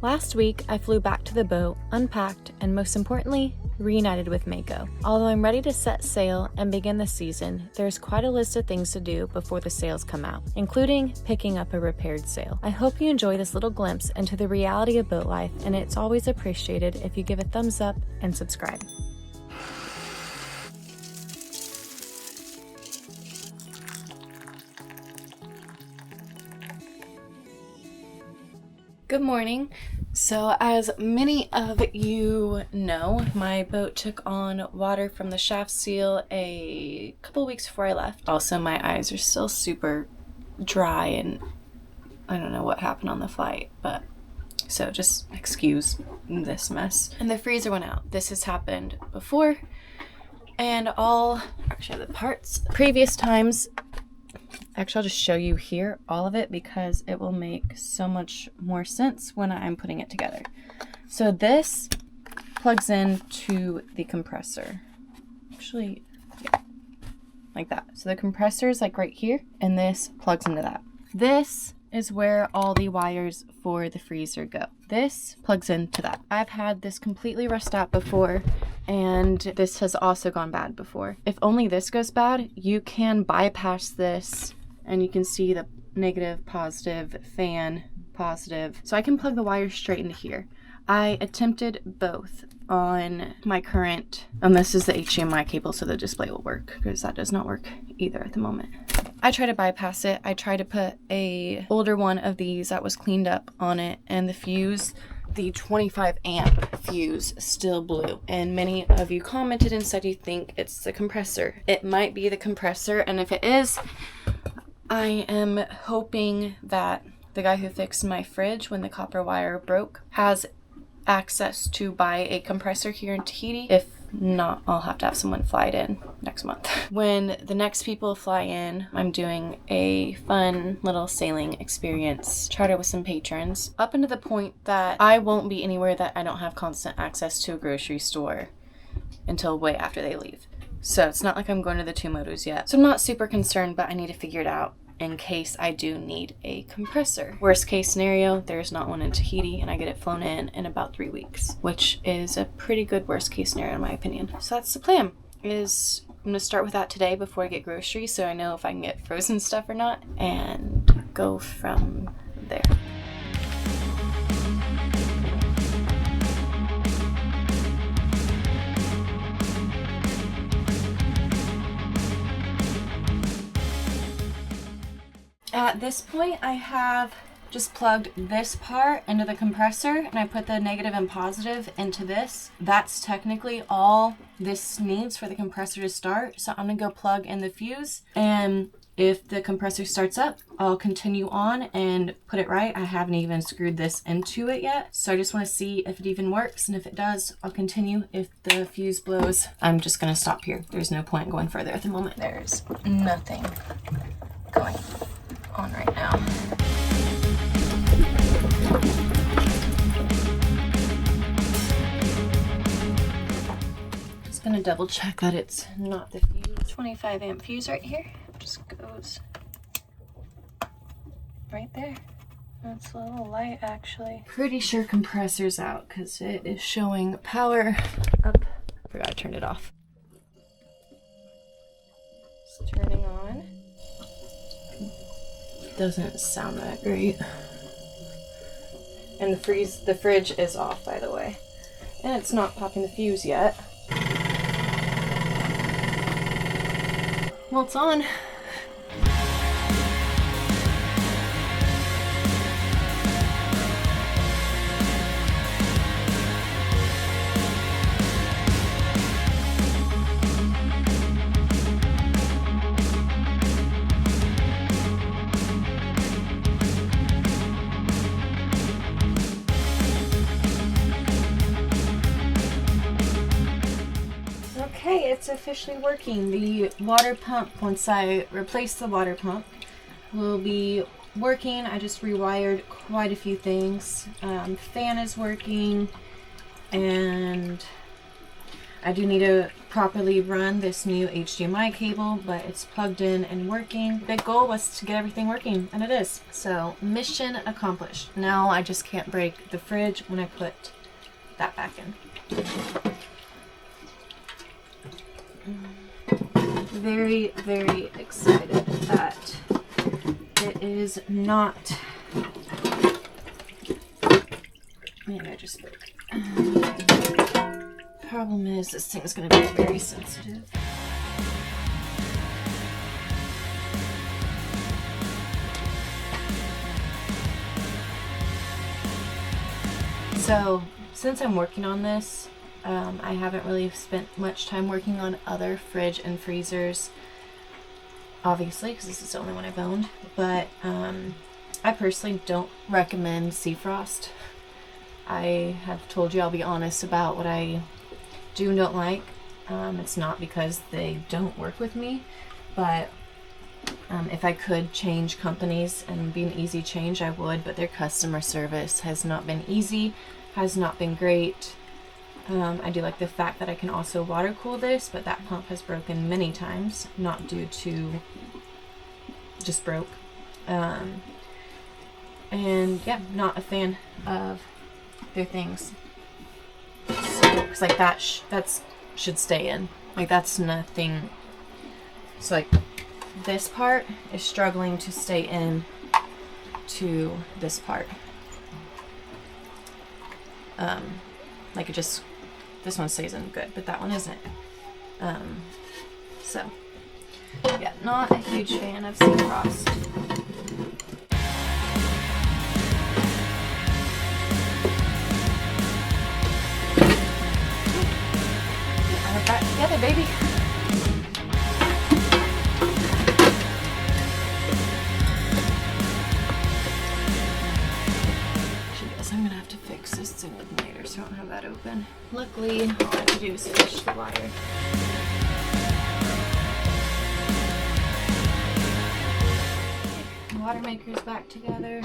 Last week, I flew back to the boat, unpacked, and most importantly, reunited with Mako. Although I'm ready to set sail and begin the season, there's quite a list of things to do before the sails come out, including picking up a repaired sail. I hope you enjoy this little glimpse into the reality of boat life, and it's always appreciated if you give a thumbs up and subscribe. Good morning. So as many of you know, my boat took on water from the shaft seal a couple weeks before I left. Also, my eyes are still super dry and I don't know what happened on the flight, but so just excuse this mess. And the freezer went out. This has happened before, and the parts previous times. Actually, I'll just show you here all of it because it will make so much more sense when I'm putting it together. So this plugs into the compressor. Actually, yeah, like that. So the compressor is like right here, and this plugs into that. This is where all the wires for the freezer go. This plugs into that. I've had this completely rust out before, and this has also gone bad before. If only this goes bad, you can bypass this, and you can see the negative, positive, fan, positive. So I can plug the wires straight into here. I attempted both on my current, and this is the HDMI cable, so the display will work, because that does not work either at the moment. I try to bypass it. I try to put a older one of these that was cleaned up on it, and the fuse, the 25 amp fuse, still blew. And many of you commented and said you think it's the compressor. It might be the compressor, and if it is, I am hoping that the guy who fixed my fridge when the copper wire broke has access to buy a compressor here in Tahiti. If not, I'll have to have someone fly it in next month. When the next people fly in, I'm doing a fun little sailing experience charter with some patrons, up into the point that I won't be anywhere that I don't have constant access to a grocery store until way after they leave. So it's not like I'm going to the Tuamotus yet. So I'm not super concerned, but I need to figure it out in case I do need a compressor. Worst case scenario, there's not one in Tahiti and I get it flown in about 3 weeks, which is a pretty good worst case scenario in my opinion. So that's the plan. I'm gonna start with that today before I get groceries, so I know if I can get frozen stuff or not, and go from there. At this point, I have just plugged this part into the compressor, and I put the negative and positive into this. That's technically all this needs for the compressor to start. So I'm gonna go plug in the fuse, and if the compressor starts up, I'll continue on and put it right. I haven't even screwed this into it yet, so I just wanna see if it even works, and if it does, I'll continue. If the fuse blows, I'm just gonna stop here. There's no point going further at the moment. There's nothing going on right now. Just gonna double check that it's not the fuse. 25 amp fuse right here. Just goes right there. That's a little light actually. Pretty sure compressor's out because it is showing power up. Forgot I turned it off. It's turning on. Doesn't sound that great. And the fridge is off, by the way. And it's not popping the fuse yet. Well, it's on. Okay, it's officially working. The water pump, once I replace the water pump, will be working. I just rewired quite a few things. Fan is working, and I do need to properly run this new HDMI cable, but it's plugged in and working. The big goal was to get everything working, and it is. So mission accomplished. Now I just can't break the fridge when I put that back in. Very, very excited that it is not. Maybe I just broke. Problem is, this thing's going to be very sensitive. So, since I'm working on this, I haven't really spent much time working on other fridge and freezers, obviously, because this is the only one I've owned, but I personally don't recommend Seafrost. I have told you I'll be honest about what I do and don't like. It's not because they don't work with me, but if I could change companies and be an easy change, I would, but their customer service has not been easy, has not been great. I do like the fact that I can also water cool this, but that pump has broken many times, not due to just broke. And yeah, not a fan of their things. So, cause like that should stay in. Like that's nothing. So like this part is struggling to stay in to this part. Like it just, this one stays in good, but that one isn't. So yeah, not a huge fan of Seafrost. Back together, baby. I guess I'm gonna have to fix this thing with later, so I don't have that open. Luckily, all I have to do is fish the wire. Water maker's back together.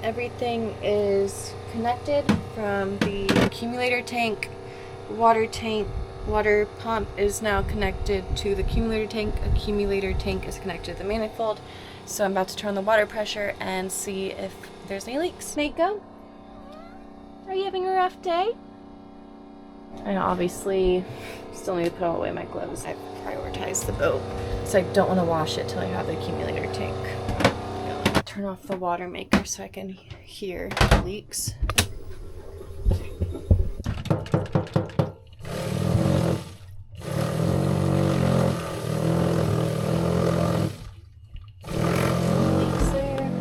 Everything is connected from the accumulator tank. Water pump is now connected to the accumulator tank. Accumulator tank is connected to the manifold. So I'm about to turn on the water pressure and see if there's any leaks. Mako, are you having a rough day? I obviously still need to put away my gloves. I've prioritized the boat, so I don't want to wash it till I have the accumulator tank. Turn off the water maker so I can hear the leaks. Leaks there.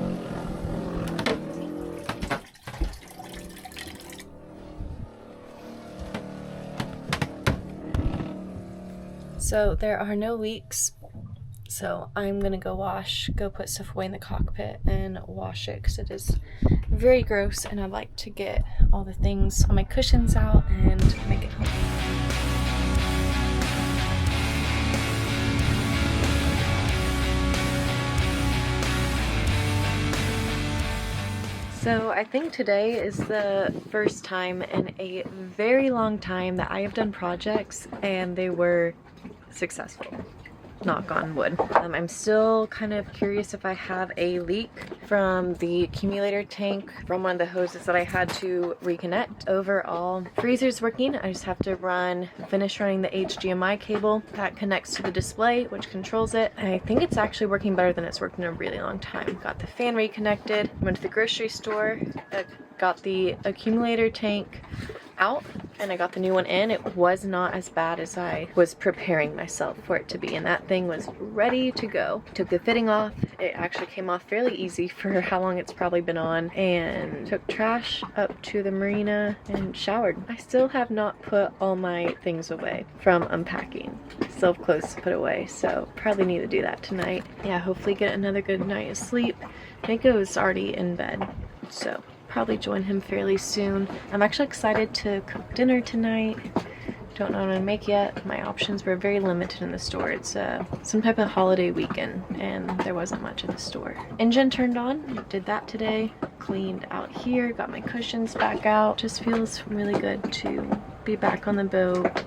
So there are no leaks. So I'm gonna go put stuff away in the cockpit and wash it because it is very gross, and I'd like to get all the things on my cushions out and make it home. So I think today is the first time in a very long time that I have done projects and they were successful. Knock on wood. I'm still kind of curious if I have a leak from the accumulator tank from one of the hoses that I had to reconnect. Overall, freezer's working. I just have to finish running the HDMI cable that connects to the display, which controls it. I think it's actually working better than it's worked in a really long time. Got the fan reconnected, went to the grocery store, got the accumulator tank out, and I got the new one in. It was not as bad as I was preparing myself for it to be, and that thing was ready to go. Took the fitting off. It actually came off fairly easy for how long it's probably been on, and took trash up to the marina and showered. I still have not put all my things away from unpacking. Still have clothes to put away, so probably need to do that tonight. Yeah, hopefully get another good night of sleep. Mako's already in bed, so probably join him fairly soon. I'm actually excited to cook dinner tonight. Don't know what I'm gonna make yet. My options were very limited in the store. It's some type of holiday weekend and there wasn't much in the store. Engine turned on, did that today. Cleaned out here, got my cushions back out. Just feels really good to be back on the boat.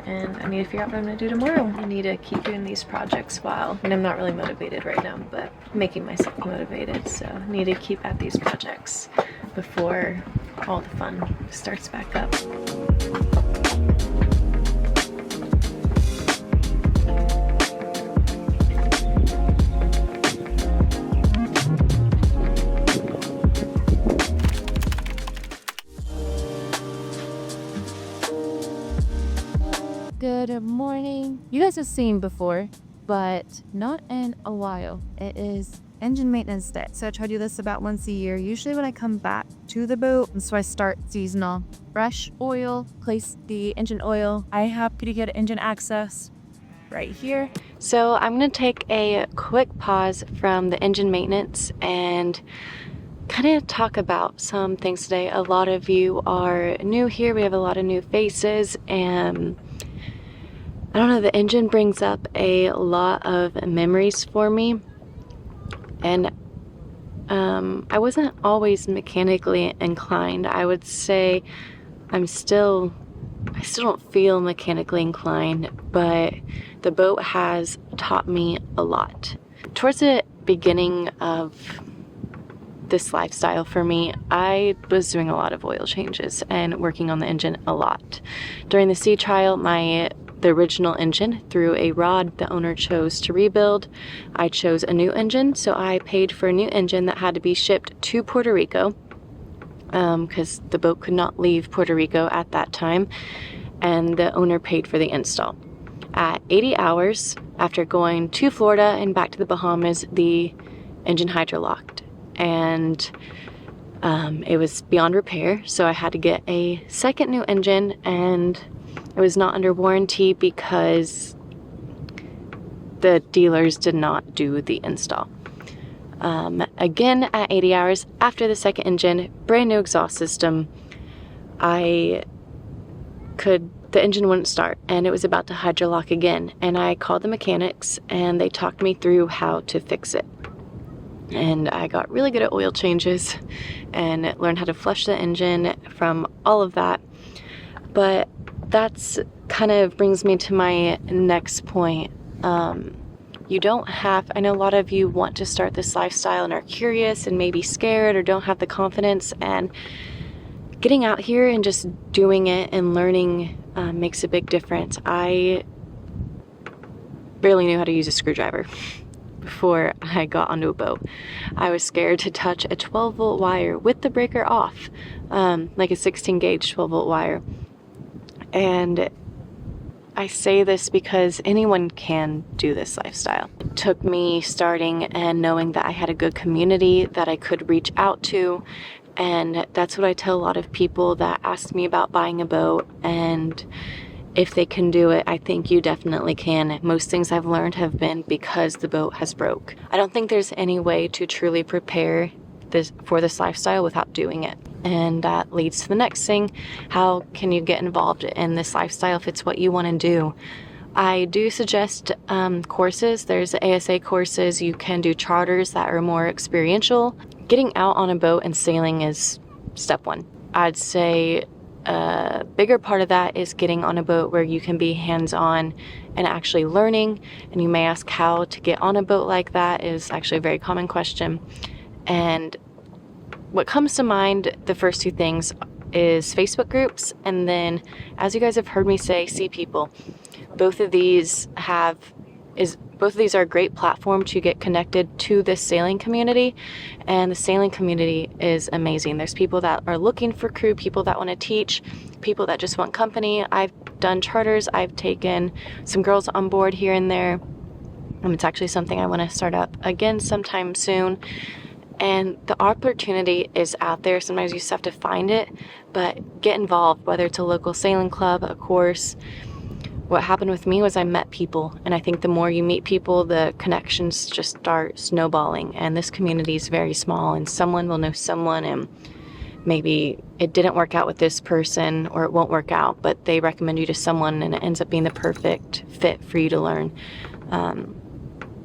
And I need to figure out what I'm gonna do tomorrow. I need to keep doing these projects while, I'm not really motivated right now, but making myself motivated. So I need to keep at these projects before all the fun starts back up. Good morning. You guys have seen before, but not in a while. It is engine maintenance day. So I try to do this about once a year, usually when I come back to the boat. And so I start seasonal. Fresh oil, place the engine oil. I have pretty good engine access right here. So I'm gonna take a quick pause from the engine maintenance and kind of talk about some things today. A lot of you are new here. We have a lot of new faces, and I don't know, the engine brings up a lot of memories for me, and I wasn't always mechanically inclined. I would say I still don't feel mechanically inclined, but the boat has taught me a lot. Towards the beginning of this lifestyle for me, I was doing a lot of oil changes and working on the engine a lot. During the sea trial, the original engine through a rod the owner chose to rebuild. I chose a new engine, so I paid for a new engine that had to be shipped to Puerto Rico because the boat could not leave Puerto Rico at that time, and the owner paid for the install. At 80 hours, after going to Florida and back to the Bahamas, the engine hydrolocked, and it was beyond repair, so I had to get a second new engine, and it was not under warranty because the dealers did not do the install. Again, at 80 hours after the second engine, brand new exhaust system, the engine wouldn't start, and it was about to hydrolock again. And I called the mechanics, and they talked me through how to fix it. And I got really good at oil changes and learned how to flush the engine from all of that. But that's kind of brings me to my next point. You don't have, I know a lot of you want to start this lifestyle and are curious and maybe scared or don't have the confidence, and getting out here and just doing it and learning makes a big difference. I barely knew how to use a screwdriver before I got onto a boat. I was scared to touch a 12-volt wire with the breaker off, like a 16 gauge 12-volt wire. And I say this because anyone can do this lifestyle. It took me starting and knowing that I had a good community that I could reach out to, and that's what I tell a lot of people that ask me about buying a boat, and if they can do it, I think you definitely can. Most things I've learned have been because the boat has broke. I don't think there's any way to truly prepare for this lifestyle without doing it. And that leads to the next thing. How can you get involved in this lifestyle if it's what you want to do? I do suggest courses. There's ASA courses. You can do charters that are more experiential. getting out on a boat and sailing is step one. I'd say a bigger part of that is getting on a boat where you can be hands-on and actually learning. And you may ask how to get on a boat like that is actually a very common question. And what comes to mind, the first two things, is Facebook groups, and then, as you guys have heard me say, Sea People. Both of these are a great platform to get connected to the sailing community, and the sailing community is amazing. There's people that are looking for crew, people that want to teach, people that just want company. I've done charters, I've taken some girls on board here and there. It's actually something I want to start up again sometime soon. And the opportunity is out there. Sometimes you just have to find it, but get involved, whether it's a local sailing club, a course. What happened with me was I met people, and I think the more you meet people, the connections just start snowballing. And this community is very small, and someone will know someone, and maybe it didn't work out with this person, or it won't work out, but they recommend you to someone, and it ends up being the perfect fit for you to learn.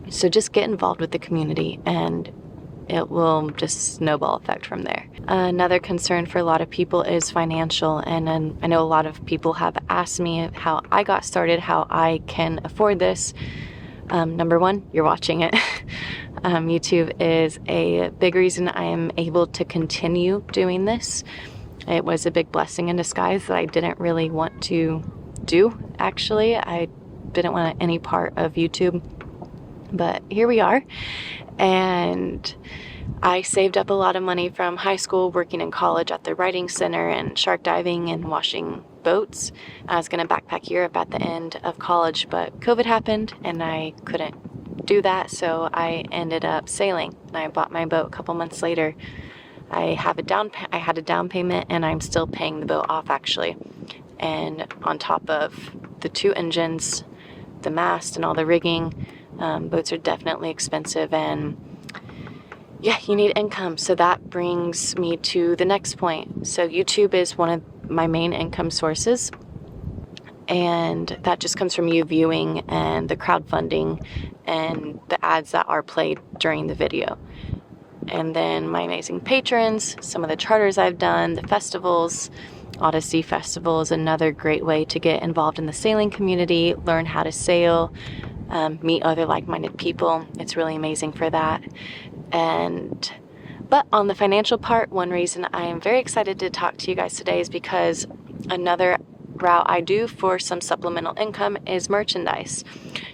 So just get involved with the community, and it will just snowball effect from there. Another concern for a lot of people is financial, and I know a lot of people have asked me how I got started, how I can afford this. Number one, you're watching it. YouTube is a big reason I am able to continue doing this. It was a big blessing in disguise that I didn't really want to do, actually. I didn't want any part of YouTube, but here we are. And I saved up a lot of money from high school, working in college at the writing center and shark diving and washing boats. I was going to backpack Europe at the end of college, but COVID happened and I couldn't do that, so I ended up sailing. And I bought my boat a couple months later. I had a down payment, and I'm still paying the boat off, actually. And on top of the 2 engines, the mast, and all the rigging, boats are definitely expensive, and yeah, you need income. So that brings me to the next point. So YouTube is one of my main income sources, and that just comes from you viewing and the crowdfunding and the ads that are played during the video. And then my amazing patrons, some of the charters I've done, the festivals. Odyssey Festival is another great way to get involved in the sailing community, learn how to sail, meet other like-minded people. It's really amazing for that. But on the financial part, one reason I am very excited to talk to you guys today is because another route I do for some supplemental income is merchandise.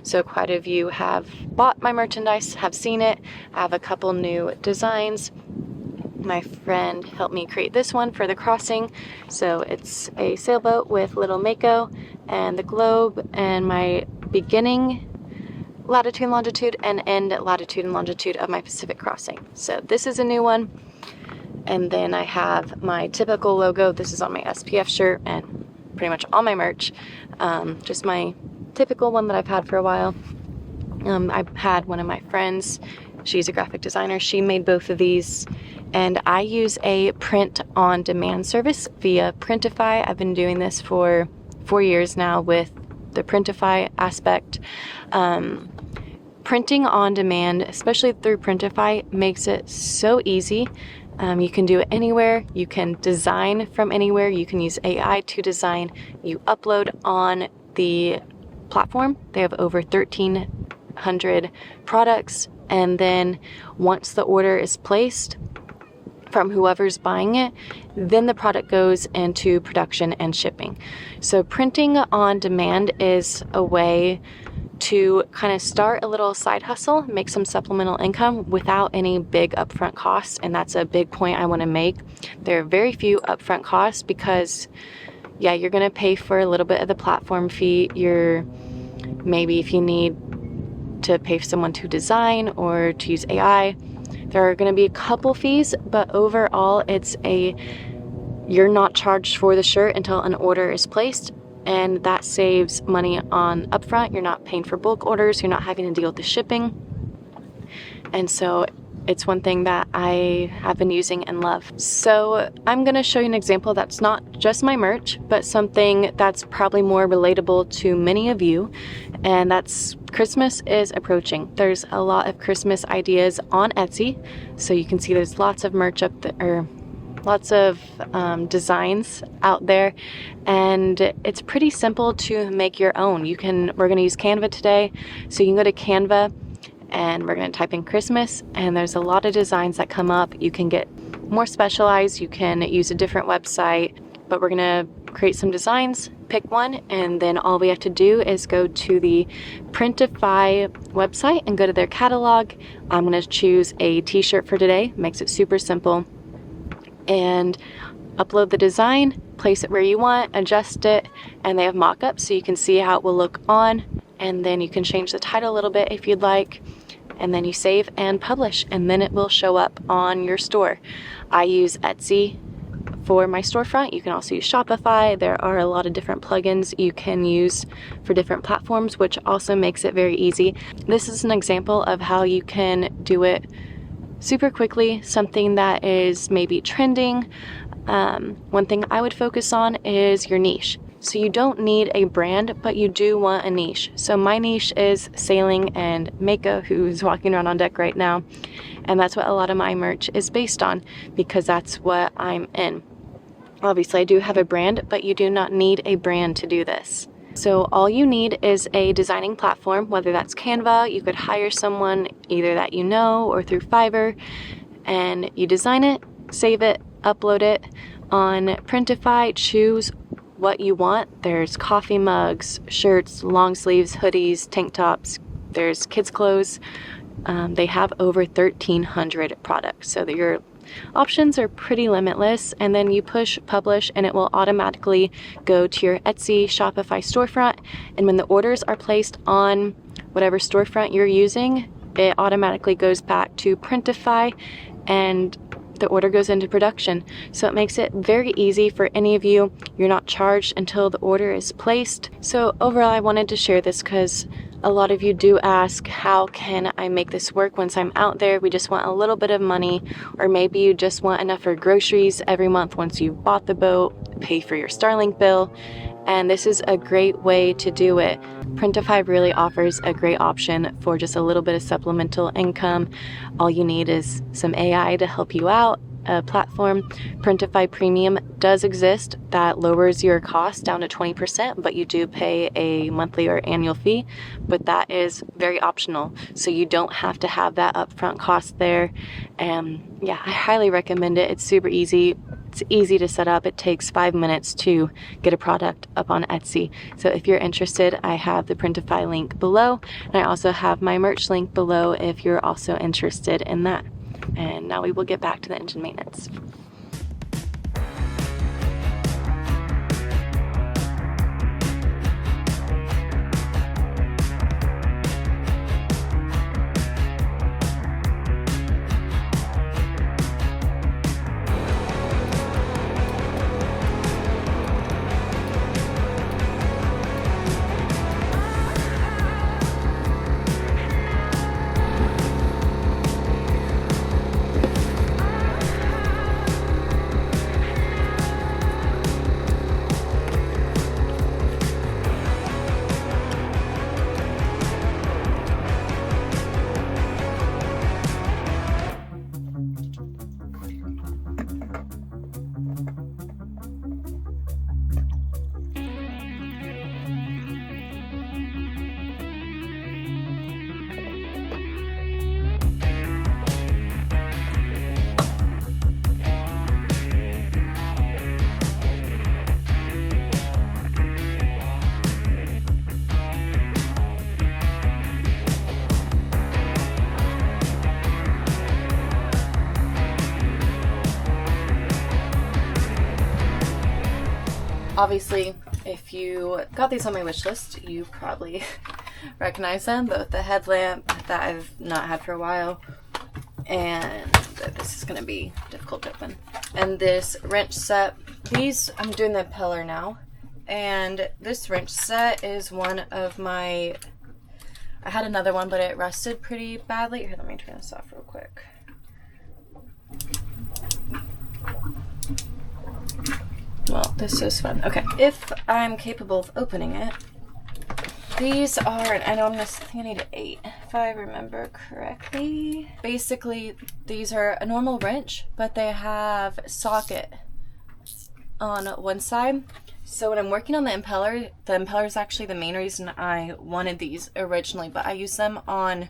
So quite a few have bought my merchandise, have seen it. I have a couple new designs. My friend helped me create this one for the crossing. So it's a sailboat with little Mako and the globe and my beginning latitude and longitude and end latitude and longitude of my Pacific crossing. So this is a new one. And then I have my typical logo. This is on my SPF shirt and pretty much all my merch. Just my typical one that I've had for a while. I've had one of my friends. She's a graphic designer. She made both of these. And I use a print-on-demand service via Printify. I've been doing this for 4 years now with the Printify aspect. Printing on demand, especially through Printify, makes it so easy. You can do it anywhere. You can design from anywhere. You can use AI to design. You upload on the platform. They have over 1,300 products. And then once the order is placed from whoever's buying it, then the product goes into production and shipping. So printing on demand is a way to kind of start a little side hustle, make some supplemental income without any big upfront costs. And that's a big point I want to make. There are very few upfront costs because, yeah, you're going to pay for a little bit of the platform fee. Maybe if you need to pay for someone to design or to use AI, there are going to be a couple fees, but overall you're not charged for the shirt until an order is placed. And that saves money on upfront. You're not paying for bulk orders. You're not having to deal with the shipping. And so it's one thing that I have been using and love. So I'm going to show you an example that's not just my merch, but something that's probably more relatable to many of you, and that's Christmas is approaching. There's a lot of Christmas ideas on Etsy, so you can see there's lots of merch up there, or lots of designs out there, and it's pretty simple to make your own. We're going to use Canva today, so you can go to Canva and we're going to type in Christmas, and there's a lot of designs that come up. You can get more specialized, you can use a different website, but we're going to create some designs, pick one, and then all we have to do is go to the Printify website and go to their catalog. I'm going to choose a t-shirt for today, makes it super simple, and upload the design, place it where you want, adjust it, and they have mock-ups so you can see how it will look on, and then you can change the title a little bit if you'd like, and then you save and publish, and then it will show up on your store. I use Etsy for my storefront. You can also use Shopify. There are a lot of different plugins you can use for different platforms, which also makes it very easy. This is an example of how you can do it super quickly, something that is maybe trending. One thing I would focus on is your niche. So you don't need a brand, but you do want a niche. So my niche is sailing and Mako, who's walking around on deck right now. And that's what a lot of my merch is based on, because that's what I'm in. Obviously I do have a brand, but you do not need a brand to do this. So all you need is a designing platform, whether that's Canva. You could hire someone either that you know or through Fiverr, and you design it, save it, upload it on Printify. Choose what you want. There's coffee mugs, shirts, long sleeves, hoodies, tank tops. There's kids clothes. They have over 1,300 products, so that your options are pretty limitless. And then you push publish, and it will automatically go to your Etsy, Shopify storefront. And when the orders are placed on whatever storefront you're using, it automatically goes back to Printify, and the order goes into production. So it makes it very easy for any of you. You're not charged until the order is placed. So overall, I wanted to share this because a lot of you do ask, how can I make this work once I'm out there? We just want a little bit of money, or maybe you just want enough for groceries every month once you've bought the boat, pay for your Starlink bill. And this is a great way to do it. Printify really offers a great option for just a little bit of supplemental income. All you need is some AI to help you out, a platform. Printify Premium does exist that lowers your cost down to 20%, but you do pay a monthly or annual fee, but that is very optional. So you don't have to have that upfront cost there. And yeah, I highly recommend it. It's super easy. It's easy to set up. It takes 5 minutes to get a product up on Etsy. So if you're interested, I have the Printify link below, and I also have my merch link below if you're also interested in that. And now we will get back to the engine maintenance. Obviously, if you got these on my wish list, you probably recognize them, both the headlamp that I've not had for a while, and this is going to be difficult to open, and this wrench set. These, I'm doing the Impeller now, and this wrench set is one of my, I had another one, but it rusted pretty badly. Here, let me turn this off real quick. This is fun. Okay, if I'm capable of opening it. These are, I know I think I need 8 if I remember correctly. Basically, these are a normal wrench, but they have socket on one side. So when I'm working on the impeller is actually the main reason I wanted these originally, but I use them on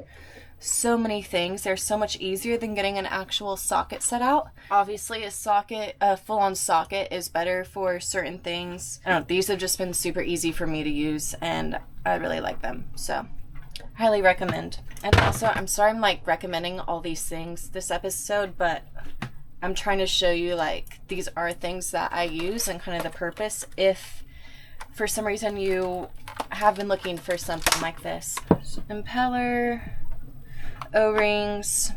so many things. They're so much easier than getting an actual socket set out. Obviously a full-on socket is better for certain things. I don't know, these have just been super easy for me to use and I really like them, so highly recommend. And also, I'm sorry I'm like recommending all these things this episode, but I'm trying to show you like these are things that I use and kind of the purpose if for some reason you have been looking for something like this. So, impeller, O-rings,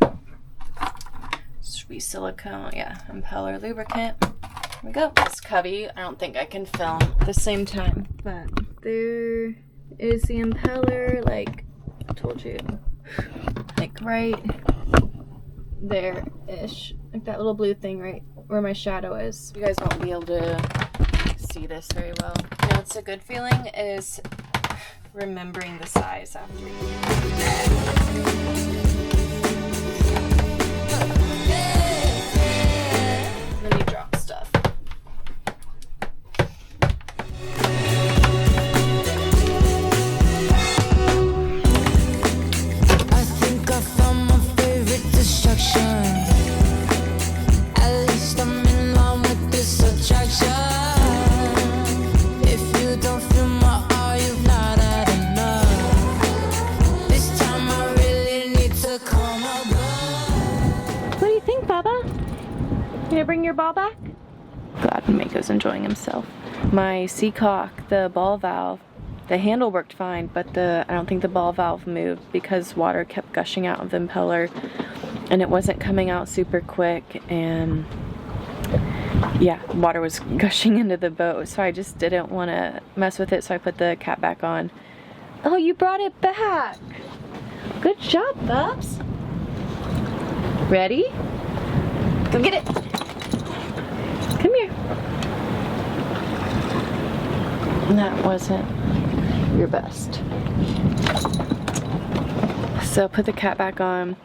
sweet silicone, yeah, impeller lubricant. Here we go. This cubby, I don't think I can film at the same time, but there is the impeller, like I told you, like right there-ish, like that little blue thing right where my shadow is. You guys won't be able to see this very well. You know what's a good feeling is remembering the size after then you drop stuff. I think I found my favorite distraction. At least I'm in line with this attraction. If you don't feel my eye, you've not had enough. This time I really need to come above. What do you think, Baba? You gonna bring your ball back? Glad Mako's enjoying himself. My Seacock, the ball valve, the handle worked fine, but I don't think the ball valve moved because water kept gushing out of the impeller and it wasn't coming out super quick, and yeah, water was gushing into the boat, so I just didn't want to mess with it, so I put the cap back on. Oh, you brought it back! Good job, Bubs! Ready? Go get it! Come here. That wasn't your best. So put the cap back on.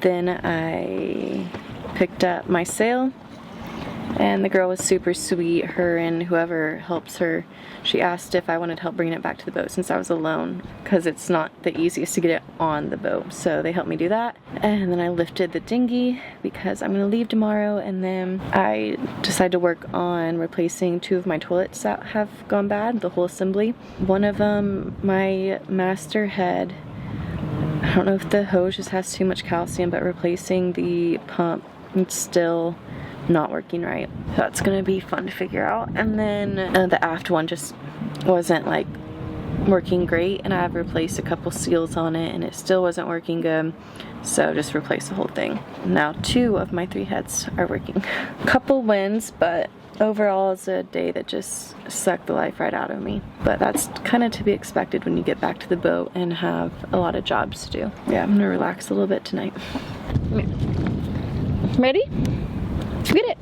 Then I picked up my sail, and the girl was super sweet. Her and whoever helps her, she asked if I wanted help bringing it back to the boat since I was alone, because it's not the easiest to get it on the boat. So they helped me do that. And then I lifted the dinghy because I'm gonna leave tomorrow, and then I decided to work on replacing 2 of my toilets that have gone bad, the whole assembly. One of them, my master head, I don't know if the hose just has too much calcium, but replacing the pump, it's still not working right. That's gonna be fun to figure out. And then the aft one just wasn't like working great, and I've replaced a couple seals on it and it still wasn't working good, so just replaced the whole thing. Now 2 of my 3 heads are working. Couple wins, but overall it's a day that just sucked the life right out of me. But that's kind of to be expected when you get back to the boat and have a lot of jobs to do. Yeah, I'm gonna relax a little bit tonight. Ready? Get it!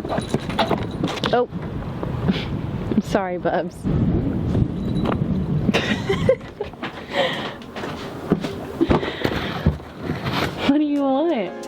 Oh. I'm sorry, Bubs. What do you want?